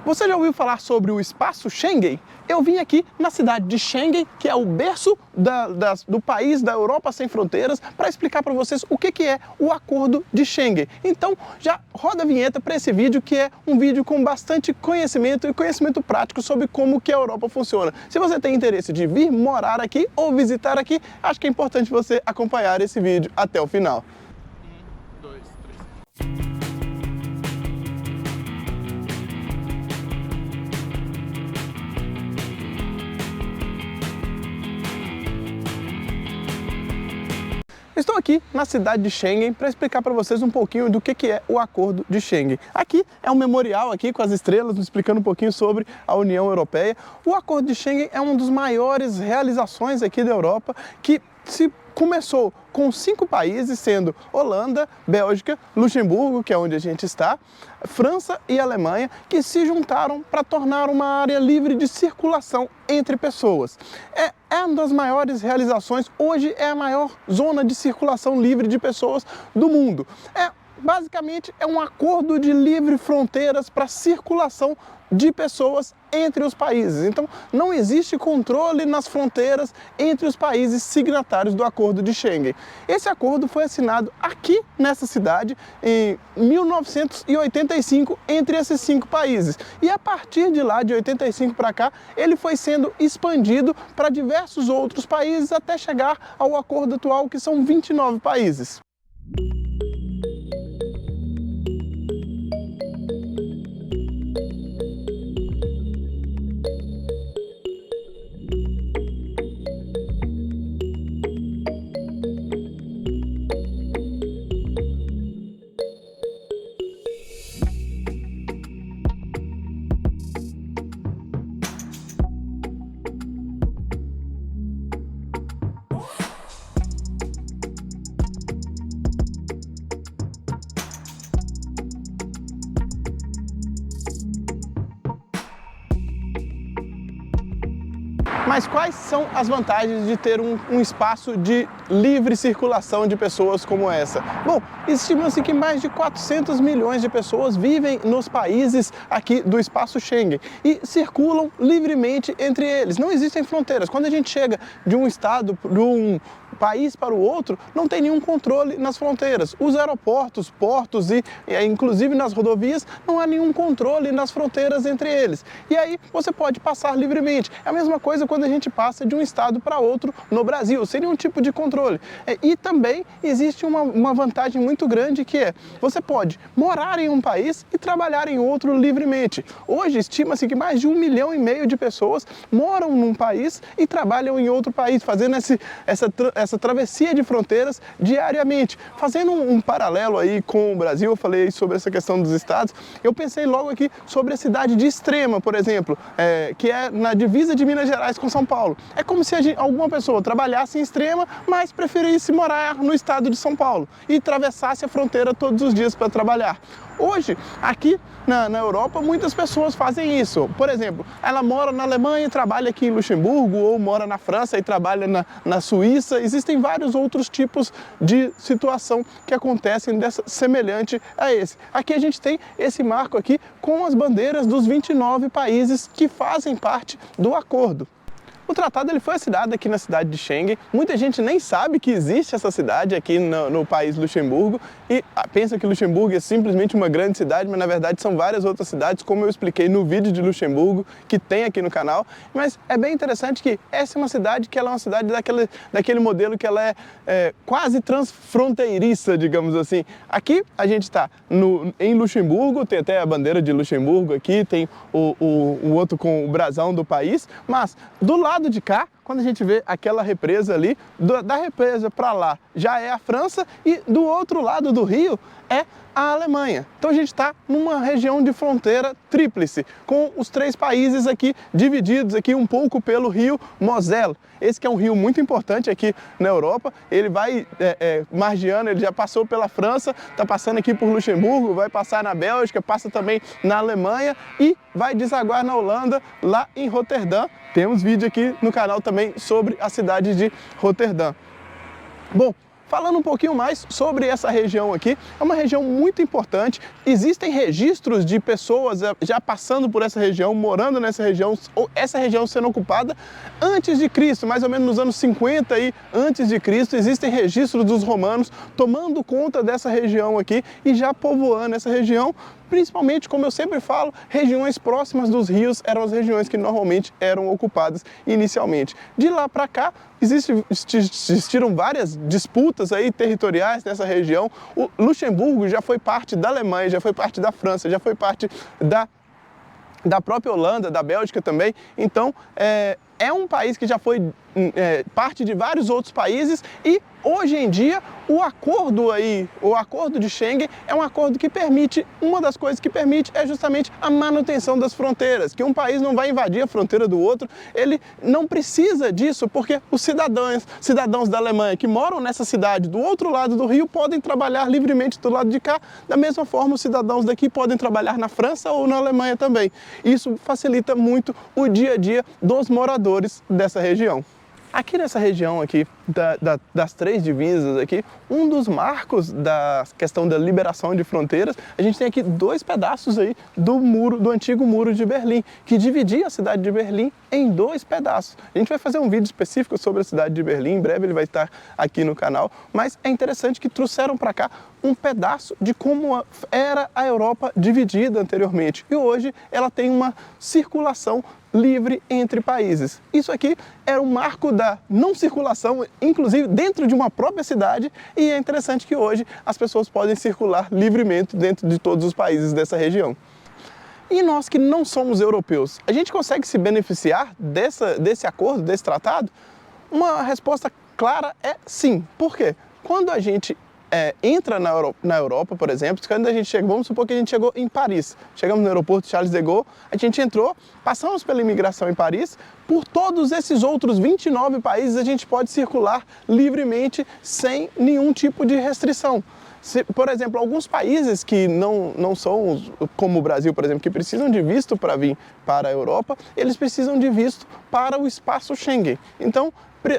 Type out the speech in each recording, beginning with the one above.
Você já ouviu falar sobre o espaço Schengen? Eu vim aqui na cidade de Schengen, que é o berço do país da Europa Sem Fronteiras, para explicar para vocês o que é o Acordo de Schengen. Então, já roda a vinheta para esse vídeo, que é um vídeo com bastante conhecimento e conhecimento prático sobre como que a Europa funciona. Se você tem interesse de vir morar aqui ou visitar aqui, acho que é importante você acompanhar esse vídeo até o final. Estou aqui na cidade de Schengen para explicar para vocês um pouquinho do que é o Acordo de Schengen. Aqui é um memorial aqui com as estrelas, explicando um pouquinho sobre a União Europeia. O Acordo de Schengen é uma das maiores realizações aqui da Europa, que começou com 5 países, sendo Holanda, Bélgica, Luxemburgo, que é onde a gente está, França e Alemanha, que se juntaram para tornar uma área livre de circulação entre pessoas. É uma das maiores realizações, hoje é a maior zona de circulação livre de pessoas do mundo. Basicamente é um acordo de livre fronteiras para circulação de pessoas entre os países. Então não existe controle nas fronteiras entre os países signatários do Acordo de Schengen. Esse acordo foi assinado aqui nessa cidade em 1985 entre esses 5 países. E a partir de lá, de 85 para cá, ele foi sendo expandido para diversos outros países até chegar ao acordo atual, que são 29 países. Mas quais são as vantagens de ter um espaço de livre circulação de pessoas como essa? Bom, estima-se que mais de 400 milhões de pessoas vivem nos países aqui do espaço Schengen e circulam livremente entre eles. Não existem fronteiras. Quando a gente chega de um estado, de um país para o outro, não tem nenhum controle nas fronteiras. Os aeroportos, portos e inclusive nas rodovias, não há nenhum controle nas fronteiras entre eles. E aí você pode passar livremente. É a mesma coisa quando a gente passa de um estado para outro no Brasil, sem nenhum tipo de controle. E também existe uma vantagem muito grande, que é: você pode morar em um país e trabalhar em outro livremente. Hoje estima-se que mais de 1,5 milhão de pessoas moram num país e trabalham em outro país, fazendo essa travessia de fronteiras diariamente. Fazendo um paralelo aí com o Brasil, eu falei sobre essa questão dos estados, eu pensei logo aqui sobre a cidade de Extrema, por exemplo, que é na divisa de Minas Gerais com São Paulo. É como se alguma pessoa trabalhasse em Extrema, mas preferisse morar no estado de São Paulo e atravessasse a fronteira todos os dias para trabalhar. Hoje, aqui na Europa, muitas pessoas fazem isso. Por exemplo, ela mora na Alemanha e trabalha aqui em Luxemburgo, ou mora na França e trabalha na Suíça. Existem vários outros tipos de situação que acontecem semelhante a esse. Aqui a gente tem esse marco aqui com as bandeiras dos 29 países que fazem parte do acordo. O tratado ele foi assinado aqui na cidade de Schengen. Muita gente nem sabe que existe essa cidade aqui no país Luxemburgo e pensa que Luxemburgo é simplesmente uma grande cidade, mas na verdade são várias outras cidades, como eu expliquei no vídeo de Luxemburgo, que tem aqui no canal. Mas é bem interessante que essa é uma cidade que ela é uma cidade daquele modelo que ela é quase transfronteiriça, digamos assim. Aqui a gente está em Luxemburgo, tem até a bandeira de Luxemburgo aqui, tem o outro com o brasão do país, mas do lado de cá, quando a gente vê aquela represa ali, da represa para lá já é a França e do outro lado do rio é a Alemanha. Então a gente está numa região de fronteira tríplice, com os 3 países aqui divididos aqui um pouco pelo rio Mosela. Esse que é um rio muito importante aqui na Europa, ele vai margeando, ele já passou pela França, está passando aqui por Luxemburgo, vai passar na Bélgica, passa também na Alemanha e vai desaguar na Holanda, lá em Roterdã. Temos vídeo aqui no canal também sobre a cidade de Roterdã. Bom, falando um pouquinho mais sobre essa região aqui, é uma região muito importante, existem registros de pessoas já passando por essa região, morando nessa região, ou essa região sendo ocupada antes de Cristo, mais ou menos nos anos 50 aí, antes de Cristo, existem registros dos romanos tomando conta dessa região aqui e já povoando essa região, principalmente, como eu sempre falo, regiões próximas dos rios eram as regiões que normalmente eram ocupadas inicialmente. De lá para cá, existiram várias disputas aí territoriais nessa região. O Luxemburgo já foi parte da Alemanha, já foi parte da França, já foi parte da própria Holanda, da Bélgica também. Então, é um país que já foi parte de vários outros países e hoje em dia o acordo de Schengen é um acordo que permite, uma das coisas que permite é justamente a manutenção das fronteiras, que um país não vai invadir a fronteira do outro, ele não precisa disso porque os cidadãos da Alemanha que moram nessa cidade do outro lado do rio podem trabalhar livremente do lado de cá, da mesma forma os cidadãos daqui podem trabalhar na França ou na Alemanha também. Isso facilita muito o dia a dia dos moradores dessa região. Aqui nessa região aqui, das três divisas aqui, um dos marcos da questão da liberação de fronteiras, a gente tem aqui dois pedaços aí do antigo muro de Berlim, que dividia a cidade de Berlim em dois pedaços. A gente vai fazer um vídeo específico sobre a cidade de Berlim, em breve ele vai estar aqui no canal, mas é interessante que trouxeram para cá um pedaço de como era a Europa dividida anteriormente. E hoje ela tem uma circulação livre entre países. Isso aqui era um marco da não circulação, inclusive dentro de uma própria cidade, e é interessante que hoje as pessoas podem circular livremente dentro de todos os países dessa região. E nós que não somos europeus, a gente consegue se beneficiar desse acordo, desse tratado? Uma resposta clara é sim. Por quê? Quando a gente entra na Europa, por exemplo, quando a gente chega, vamos supor que a gente chegou em Paris, chegamos no aeroporto Charles de Gaulle, a gente entrou, passamos pela imigração em Paris, por todos esses outros 29 países a gente pode circular livremente sem nenhum tipo de restrição. Por exemplo, alguns países que não são, como o Brasil, por exemplo, que precisam de visto para vir para a Europa, eles precisam de visto para o espaço Schengen. Então,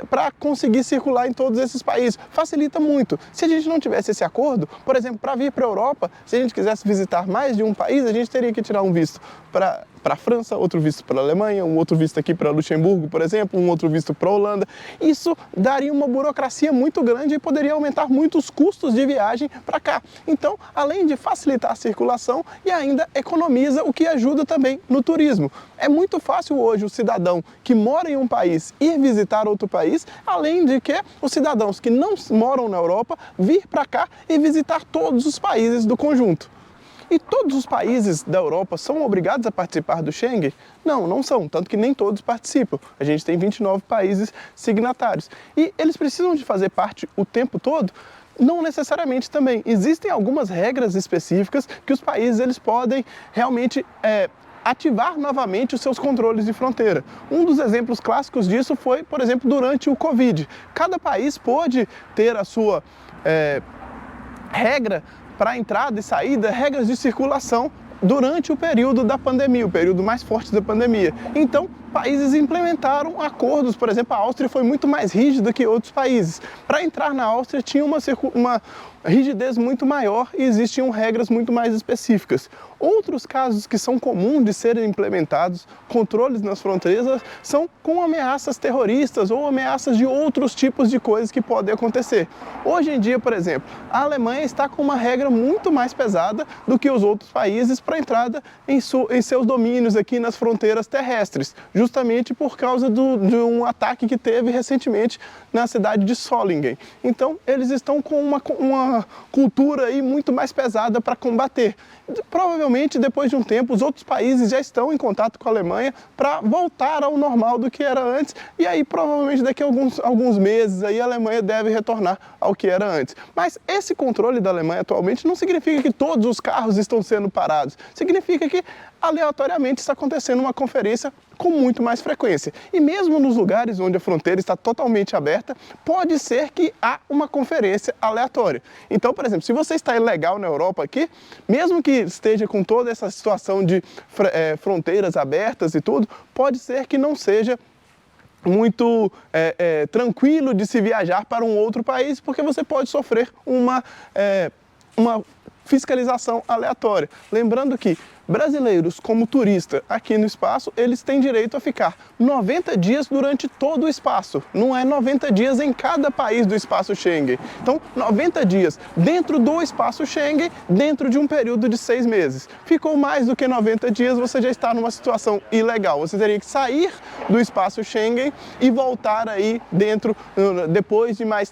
para conseguir circular em todos esses países. Facilita muito. Se a gente não tivesse esse acordo, por exemplo, para vir para a Europa, se a gente quisesse visitar mais de um país, a gente teria que tirar um visto para a França, outro visto para a Alemanha, um outro visto aqui para Luxemburgo, por exemplo, um outro visto para a Holanda. Isso daria uma burocracia muito grande e poderia aumentar muito os custos de viagem para cá. Então, além de facilitar a circulação, e ainda economiza, o que ajuda também no turismo. É muito fácil hoje o cidadão que mora em um país ir visitar outro país, além de que os cidadãos que não moram na Europa vir para cá e visitar todos os países do conjunto. E todos os países da Europa são obrigados a participar do Schengen? Não, não são, tanto que nem todos participam. A gente tem 29 países signatários. E eles precisam de fazer parte o tempo todo? Não necessariamente também. Existem algumas regras específicas que os países eles podem realmente ativar novamente os seus controles de fronteira. Um dos exemplos clássicos disso foi, por exemplo, durante o Covid. Cada país pôde ter a sua regra para entrada e saída, regras de circulação durante o período da pandemia, o período mais forte da pandemia. Então, países implementaram acordos, por exemplo, a Áustria foi muito mais rígida que outros países. Para entrar na Áustria tinha uma rigidez muito maior e existiam regras muito mais específicas. Outros casos que são comuns de serem implementados, controles nas fronteiras, são com ameaças terroristas ou ameaças de outros tipos de coisas que podem acontecer. Hoje em dia, por exemplo, a Alemanha está com uma regra muito mais pesada do que os outros países para entrada em seus domínios aqui nas fronteiras terrestres, justamente por causa de um ataque que teve recentemente na cidade de Solingen. Então, eles estão com uma cultura aí muito mais pesada para combater. Provavelmente, depois de um tempo, os outros países já estão em contato com a Alemanha para voltar ao normal do que era antes, e aí provavelmente daqui a alguns meses aí a Alemanha deve retornar ao que era antes. Mas esse controle da Alemanha atualmente não significa que todos os carros estão sendo parados, significa que aleatoriamente está acontecendo uma conferência com muito mais frequência. E mesmo nos lugares onde a fronteira está totalmente aberta, pode ser que há uma conferência aleatória. Então, por exemplo, se você está ilegal na Europa aqui, mesmo que esteja com toda essa situação de fronteiras abertas e tudo, pode ser que não seja tranquilo de se viajar para um outro país, porque você pode sofrer uma fiscalização aleatória. Lembrando que brasileiros, como turista aqui no espaço, eles têm direito a ficar 90 dias durante todo o espaço. Não é 90 dias em cada país do espaço Schengen. Então, 90 dias dentro do espaço Schengen, dentro de um período de 6 meses. Ficou mais do que 90 dias, você já está numa situação ilegal. Você teria que sair do espaço Schengen e voltar aí dentro, depois de mais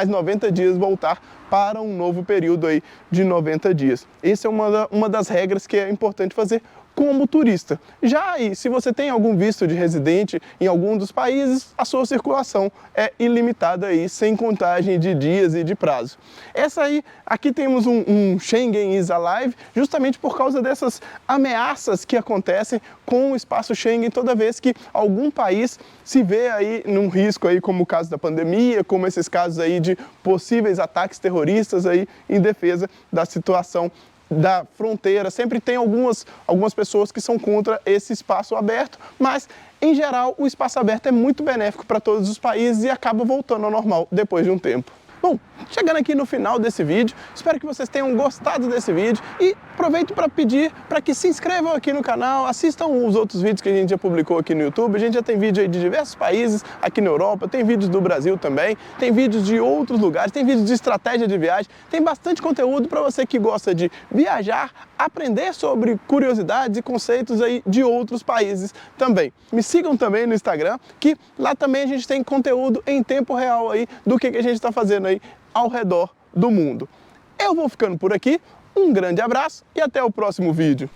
90 dias, voltar para um novo período aí de 90 dias. Essa é uma das regras que é importante fazer como turista. Já aí, se você tem algum visto de residente em algum dos países, a sua circulação é ilimitada aí, sem contagem de dias e de prazo. Aqui temos um Schengen is Alive, justamente por causa dessas ameaças que acontecem com o espaço Schengen toda vez que algum país se vê aí num risco aí, como o caso da pandemia, como esses casos aí de possíveis ataques terroristas aí em defesa da situação da fronteira. Sempre tem algumas pessoas que são contra esse espaço aberto, mas em geral o espaço aberto é muito benéfico para todos os países e acaba voltando ao normal depois de um tempo. Bom, chegando aqui no final desse vídeo, espero que vocês tenham gostado desse vídeo e aproveito para pedir para que se inscrevam aqui no canal, assistam os outros vídeos que a gente já publicou aqui no YouTube. A gente já tem vídeo aí de diversos países aqui na Europa, tem vídeos do Brasil também, tem vídeos de outros lugares, tem vídeos de estratégia de viagem, tem bastante conteúdo para você que gosta de viajar, aprender sobre curiosidades e conceitos aí de outros países também. Me sigam também no Instagram, que lá também a gente tem conteúdo em tempo real aí do que a gente está fazendo aí ao redor do mundo. Eu vou ficando por aqui, um grande abraço e até o próximo vídeo.